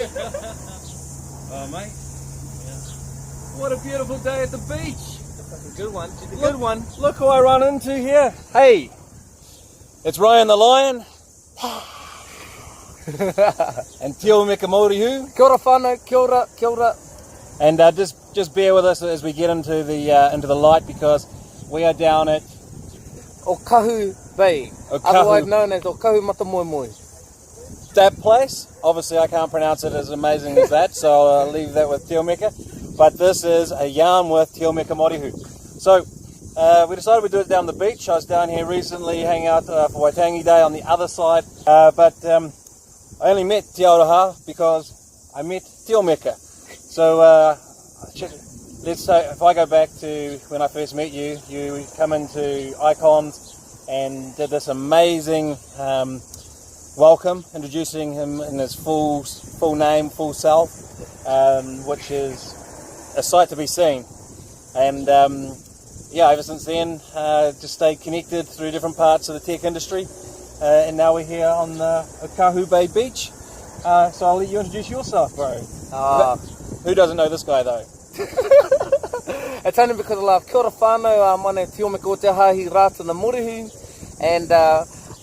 Oh, mate. What a beautiful day at the beach. Good one. Good one. Look who I run into here. Hey, it's Ryan the Lion. And Te Omeka Morehu. Kia ora whānau, kia ora, kia ora. And just bear with us as we get into the light, because we are down at Okahu Bay, otherwise known as Okahu Matamoemoi. That place. Obviously, I can't pronounce it as amazing as that, so I'll leave that with Te Omeka. But this is a yarn with Te Omeka Morehu. So we decided we'd do it down the beach. I was down here recently hanging out for Waitangi Day on the other side, but I only met Te Aroha because I met Te Omeka. So let's say if I go back to when I first met you, you come into Icons and did this amazing welcome, introducing him in his full name, full self, which is a sight to be seen. And yeah, ever since then, just stayed connected through different parts of the tech industry, and now we're here on the Okahu Bay Beach. So I'll let you introduce yourself, bro. Who doesn't know this guy though? It's only because I love kia ora whānau, my name is Te Omeka o te Hahi Rāta na Morehu, and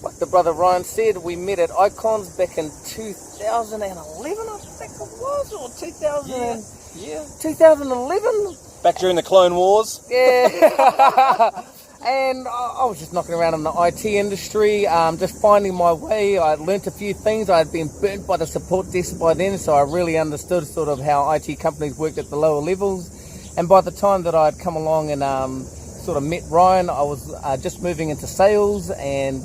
like the brother Ryan said, we met at Icons back in 2011, I think it was, or 2011? Back during the Clone Wars? Yeah. And I was just knocking around in the IT industry, just finding my way. I learnt a few things. I had been burnt by the support desk by then, so I really understood sort of how IT companies worked at the lower levels. And by the time that I'd come along and sort of met Ryan, I was just moving into sales and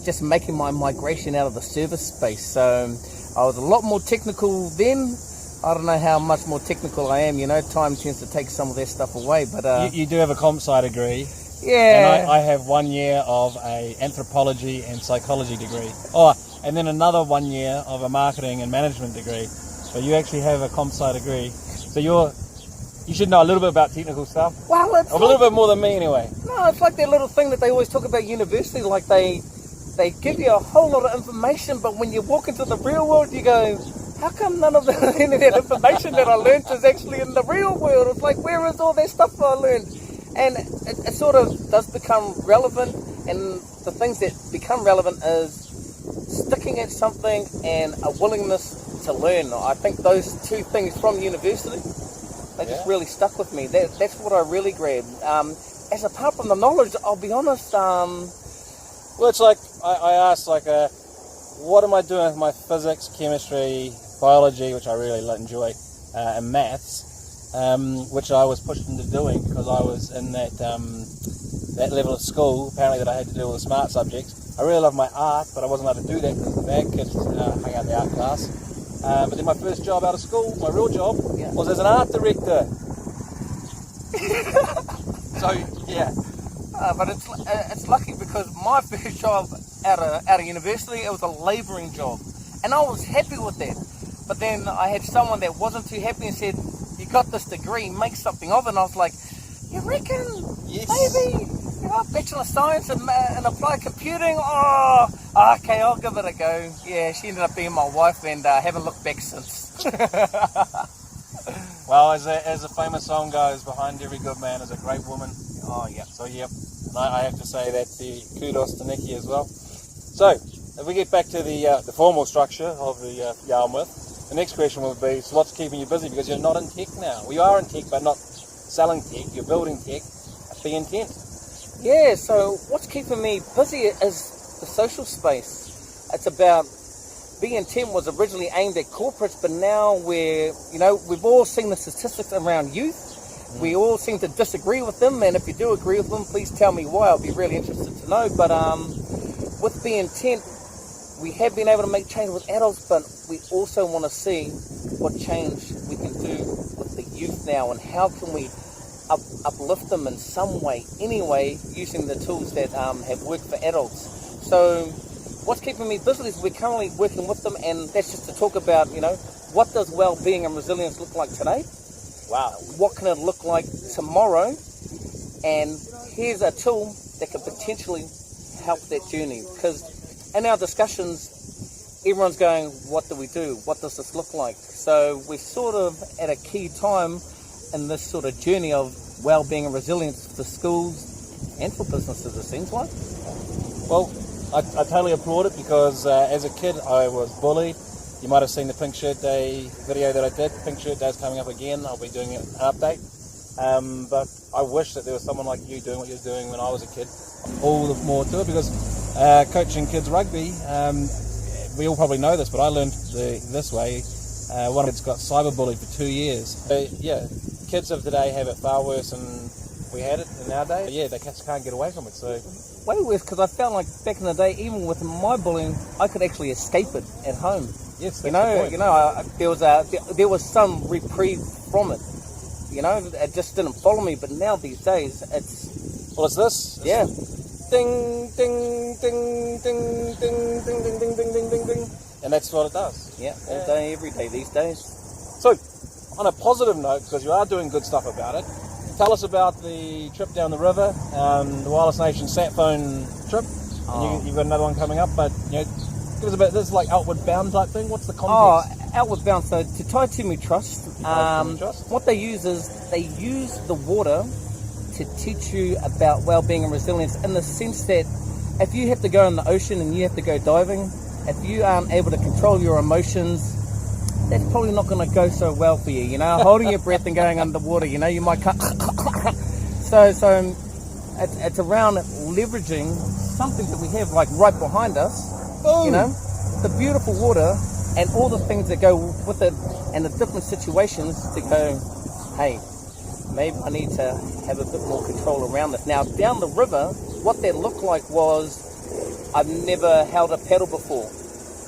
just making my migration out of the service space. So I was a lot more technical then. I don't know how much more technical I am, you know, time tends to take some of their stuff away. But you do have a comp sci degree. Yeah. And I have 1 year of a anthropology and psychology degree. Oh, and then another 1 year of a marketing and management degree. So you actually have a comp sci degree. So you should know a little bit about technical stuff. Well, it's a little bit more than me anyway. No, it's like that little thing that they always talk about university, like they give you a whole lot of information, but when you walk into the real world, you go, how come none of any of that information that I learned is actually in the real world? It's like, where is all that stuff I learned? And it sort of does become relevant, and the things that become relevant is sticking at something and a willingness to learn. I think those two things from university, they just really stuck with me. That's what I really grabbed. As apart from the knowledge, I'll be honest. Well, it's like I asked, like, what am I doing with my physics, chemistry, biology, which I really enjoy, and maths, which I was pushed into doing because I was in that level of school, apparently, that I had to do all the smart subjects. I really love my art, but I wasn't allowed to do that because the bad kids hung out the art class. But then my first job out of school, my real job, was as an art director. So, yeah. But it's lucky because my first job out of university, it was a labouring job. And I was happy with that. But then I had someone that wasn't too happy and said, you got this degree, make something of it. And I was like, you reckon? Yes. Maybe? You know, Bachelor of Science and Applied Computing? Oh, okay, I'll give it a go. Yeah, she ended up being my wife and haven't looked back since. Well, as a famous song goes, behind every good man is a great woman. Oh, yeah. So, yeah, I have to say that's the kudos to Nikki as well. So, if we get back to the formal structure of the yarn with, the next question will be, so what's keeping you busy? Because you're not in tech now. Well, you are in tech, but not selling tech. You're building tech. Be intent. Yeah, so what's keeping me busy is the social space. It's about Be Intent was originally aimed at corporates, but now we've all seen the statistics around youth. We all seem to disagree with them, and if you do agree with them, please tell me why. I'll be really interested to know. But with Be Intent, we have been able to make change with adults, but we also want to see what change we can do with the youth now, and how can we uplift them in some way, anyway, using the tools that have worked for adults. So what's keeping me busy is we're currently working with them, and that's just to talk about, what does well-being and resilience look like today? Wow. What can it look like tomorrow? And here's a tool that could potentially help that journey. Because in our discussions, everyone's going, what do we do? What does this look like? So we're sort of at a key time in this sort of journey of well-being and resilience for schools and for businesses, it seems like. Well, I totally applaud it because as a kid I was bullied. You might have seen the Pink Shirt Day video that I did. Pink Shirt Day is coming up again. I'll be doing an update. But I wish that there was someone like you doing what you were doing when I was a kid. All the more to it because coaching kids rugby, we all probably know this, but I learned this way. One of the kids got cyberbullied for 2 years. So, yeah, kids of today have it far worse than we had it in our day. But yeah, they just can't get away from it. So way worse, because I felt like back in the day, even with my bullying, I could actually escape it at home. yes, You that's know, there was some reprieve from it. You know, it just didn't follow me. But now these days, it's well, it's this. yeah. Ding, ding, ding, ding, ding, ding, ding, ding, ding, ding, ding, ding, and that's what it does. Yeah, all day, every day these days. So, on a positive note, because you are doing good stuff about it, tell us about the trip down the river, the Wireless Nation sat phone trip. And you've got another one coming up, but you know, give us a bit. This is like outward bound type thing. What's the context? Outward bound. So to Te Omeka Trust, what they use is they use the water to teach you about well-being and resilience, in the sense that if you have to go in the ocean and you have to go diving, if you aren't able to control your emotions, that's probably not going to go so well for you. You know, holding your breath and going underwater, you know, you might cut. So it's around leveraging something that we have like right behind us. Boom. You know, the beautiful water and all the things that go with it, and the different situations to go, hey, maybe I need to have a bit more control around this. Now, down the river, what that looked like was, I've never held a paddle before.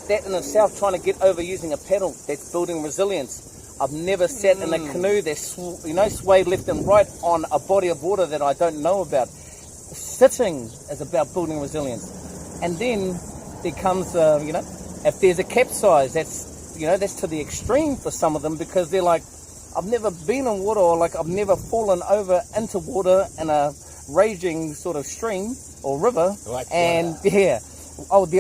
That in itself, trying to get over using a paddle, that's building resilience. I've never sat in a canoe that's, swayed left and right on a body of water that I don't know about. Sitting is about building resilience. And then there comes, if there's a capsize, that's to the extreme for some of them, because they're like, I've never been in water, or like I've never fallen over into water in a raging sort of stream or river. The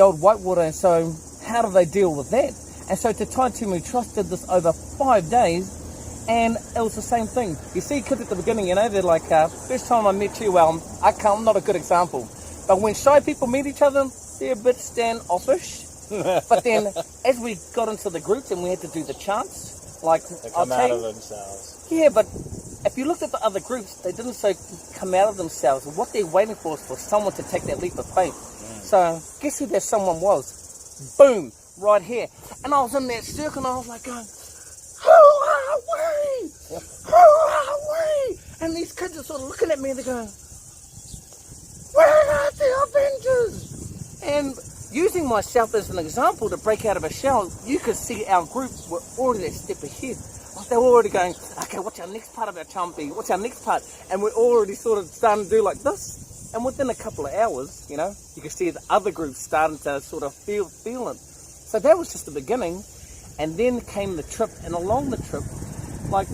old white water. And so how do they deal with that? And so Te Omeka Trust did this over 5 days, and it was the same thing. You see kids at the beginning, they're like, first time I met you, well, I'm not a good example, but when shy people meet each other, they're a bit standoffish. But then as we got into the groups and we had to do the chants, like, they come out of themselves. Yeah, but if you looked at the other groups, they didn't say come out of themselves. What they're waiting for is for someone to take that leap of faith. So guess who that someone was? Boom, right here. And I was in that circle and I was like going, who are we? Who are we? And these kids are sort of looking at me and they're going, where are the Avengers? And using myself as an example to break out of a shell, you could see our group were already a step ahead. Like they were already going, okay, what's our next part of our champi? What's our next part? And we're already sort of starting to do like this. And within a couple of hours, you could see the other groups starting to sort of feel it. So that was just the beginning. And then came the trip. And along the trip, like,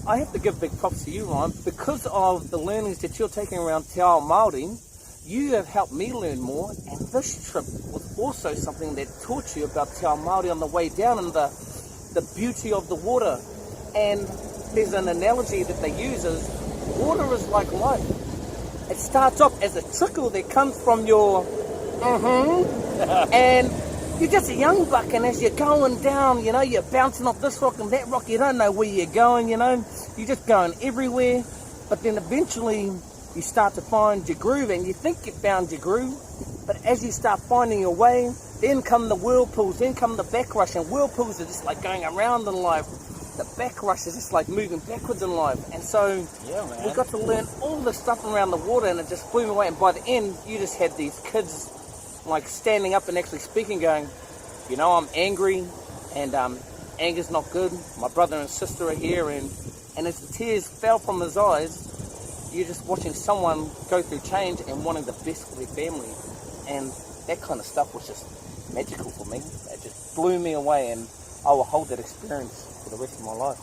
I have to give big props to you, Ryan, because of the learnings that you're taking around Te Ao Māori. You have helped me learn more, and this trip was also something that taught you about Te Ao Māori on the way down, and the beauty of the water. And there's an analogy that they use is, water is like life. It starts off as a trickle that comes from your and you're just a young buck, and as you're going down, you're bouncing off this rock and that rock, you don't know where you're going, you're just going everywhere. But then eventually you start to find your groove, and you think you found your groove, but as you start finding your way, then come the whirlpools, then come the backrush, and whirlpools are just like going around in life. The backrush is just like moving backwards in life. And so we got to learn all this stuff around the water, and it just blew me away. And by the end, you just had these kids like standing up and actually speaking, going, I'm angry, and anger's not good. My brother and sister are here, and as the tears fell from his eyes, you're just watching someone go through change and wanting the best for their family. And that kind of stuff was just magical for me. It just blew me away, and I will hold that experience for the rest of my life.